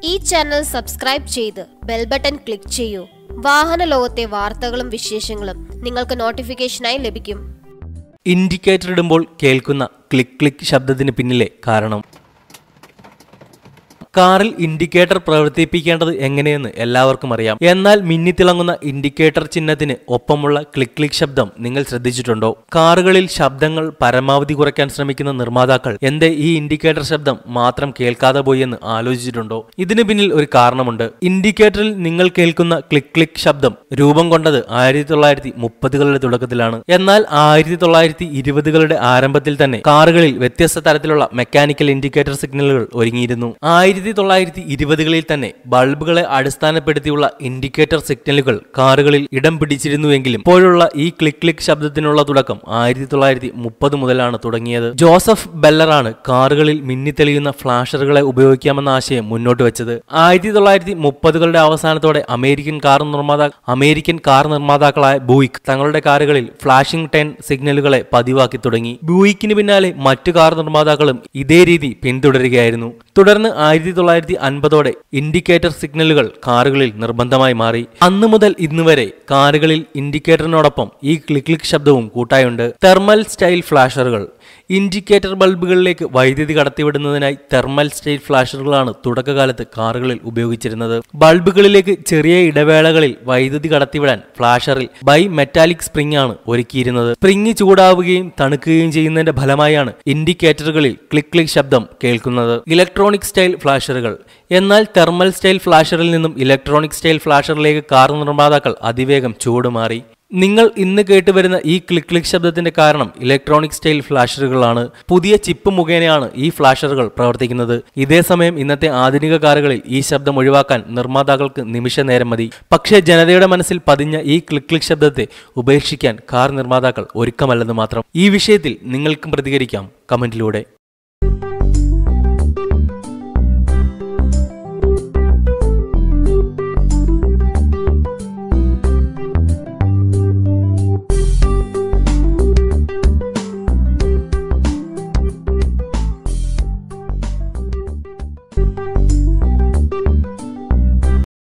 ഈ channel subscribe ചെയ്ത് bell button click ചെയ്യൂ. വാഹന ലോകത്തെ വാർത്തകളും വിശേഷങ്ങളും നിങ്ങൾക്ക് നോട്ടിഫിക്കേഷനായി ലഭിക്കും. ഇൻഡിക്കേറ്റർ ഇടുമ്പോൾ കേൾക്കുന്ന ക്ലിക്ക് ക്ലിക്ക് ശബ്ദത്തിന് പിന്നിലെ കാരണം. കാറിൽ ഇൻഡിക്കേറ്റർ പ്രവർത്തിപ്പിക്കേണ്ടത് എങ്ങനെയെന്ന് എല്ലാവർക്കും അറിയാം. എന്നാൽ മിന്നിത്തിളങ്ങുന്ന ഇൻഡിക്കേറ്റർ ചിഹ്നത്തിന് ഒപ്പമുള്ള ക്ലിക്ക് ക്ലിക്ക് ശബ്ദം നിങ്ങൾ ശ്രദ്ധിച്ചിട്ടുണ്ടോ? കാറുകളിൽ ശബ്ദങ്ങൾ പരമാവധി കുറയ്ക്കാൻ ശ്രമിക്കുന്ന നിർമ്മാതാക്കൾ എന്തേ ഈ ഇൻഡിക്കേറ്റർ ശബ്ദം മാത്രം കേൾക്കാതെ പോയി എന്ന് ആലോചിച്ചിട്ടുണ്ടോ? ഇതിന് പിന്നിൽ ഒരു കാരണമുണ്ട്. ഇൻഡിക്കേറ്ററിൽ നിങ്ങൾ കേൾക്കുന്ന ക്ലിക്ക് ക്ലിക്ക് ശബ്ദം രൂപം കൊണ്ടത് 1930കളുടെ തുടക്കത്തിലാണ്. എന്നാൽ 1920കളുടെ ആരംഭത്തിൽ തന്നെ കാറുകളിൽ വ്യത്യസ്ത തരത്തിലുള്ള മെക്കാനിക്കൽ ഇൻഡിക്കേറ്റർ സിഗ്നലുകൾ ഒരുങ്ങിയിരുന്നു. 1920കളിൽ തന്നെ ബൾബുകളെ അടിസ്ഥാനപ്പെടുത്തിയുള്ള ഇൻഡിക്കേറ്റർ സിഗ്നലുകൾ കാറുകളിൽ ഇടം പിടിച്ചിരുന്നുവെങ്കിലും ഇപ്പോഴുള്ള ഈ ക്ലിക്ക് ക്ലിക്ക് ശബ്ദത്തിനുള്ള തുടക്കം 1930 മുതലാണ് തുടങ്ങിയത്. ജോസഫ് ബെല്ലറാണ് കാറുകളിൽ മിന്നിത്തെളിയുന്ന ഫ്ലാഷറുകളെ ഉപയോഗിക്കാമെന്ന ആശയം മുന്നോട്ട് വെച്ചത്. 1930കളുടെ അവസാനത്തോടെ അമേരിക്കൻ കാർ നിർമ്മാതാക്കളായ ബൂയിക്ക് തങ്ങളുടെ കാറുകളിൽ ഫ്ലാഷിംഗ് ടെൻ സിഗ്നലുകളെ പതിവാക്കി തുടങ്ങി. ബൂയിക്കിന് പിന്നാലെ മറ്റു കാർ നിർമ്മാതാക്കളും ഇതേ രീതി പിന്തുടരുകയായിരുന്നു. തുടർന്ന് 1950ഓടെ ഇൻഡിക്കേറ്റർ സിഗ്നലുകൾ കാറുകളിൽ നിർബന്ധമായി മാറി. അന്നു മുതൽ ഇന്ന് വരെ കാറുകളിൽ ഇൻഡിക്കേറ്ററിനോടൊപ്പം ഈ ക്ലിക്ക് ക്ലിക്ക് ശബ്ദവും കൂട്ടായുണ്ട്. തെർമൽ സ്റ്റൈൽ ഫ്ലാഷറുകൾ. ഇൻഡിക്കേറ്റർ ബൾബുകളിലേക്ക് വൈദ്യുതി കടത്തിവിടുന്നതിനായി തെർമൽ സ്റ്റൈൽ ഫ്ലാഷറുകളാണ് തുടക്കകാലത്ത് കാറുകളിൽ ഉപയോഗിച്ചിരുന്നത്. ബൾബുകളിലേക്ക് ചെറിയ ഇടവേളകളിൽ വൈദ്യുതി കടത്തിവിടാൻ ഫ്ലാഷറിൽ ബൈ മെറ്റാലിക് സ്പ്രിംഗ് ആണ് ഒരുക്കിയിരുന്നത്. സ്പ്രിംഗ് ചൂടാവുകയും തണുക്കുകയും ചെയ്യുന്നതിന്റെ ഫലമായാണ് ഇൻഡിക്കേറ്ററുകളിൽ ക്ലിക്ക് ക്ലിക്ക് ശബ്ദം കേൾക്കുന്നത്. ഇലക്ട്രോണിക് സ്റ്റൈൽ ഫ്ലാഷറുകൾ. എന്നാൽ തെർമൽ സ്റ്റൈൽ ഫ്ലാഷറിൽ നിന്നും ഇലക്ട്രോണിക് സ്റ്റൈൽ ഫ്ലാഷറിലേക്ക് കാർ നിർമ്മാതാക്കൾ അതിവേഗം ചൂടുമാറി. നിങ്ങൾ ഇന്ന് കേട്ടുവരുന്ന ഈ ക്ലിക്ക് ക്ലിക്ക് ശബ്ദത്തിന്റെ കാരണം ഇലക്ട്രോണിക് സ്റ്റൈൽ ഫ്ലാഷറുകളാണ്. പുതിയ ചിപ്പ് മുഖേനയാണ് ഈ ഫ്ലാഷറുകൾ പ്രവർത്തിക്കുന്നത്. ഇതേസമയം ഇന്നത്തെ ആധുനിക കാറുകളിൽ ഈ ശബ്ദം ഒഴിവാക്കാൻ നിർമ്മാതാക്കൾക്ക് നിമിഷ നേരം മതി. പക്ഷേ ജനതയുടെ മനസ്സിൽ പതിഞ്ഞ ഈ ക്ലിക്ക് ക്ലിക്ക് ശബ്ദത്തെ ഉപേക്ഷിക്കാൻ കാർ നിർമ്മാതാക്കൾ ഒരുക്കമല്ലെന്ന് മാത്രം. ഈ വിഷയത്തിൽ നിങ്ങൾക്കും പ്രതികരിക്കാം കമന്റിലൂടെ.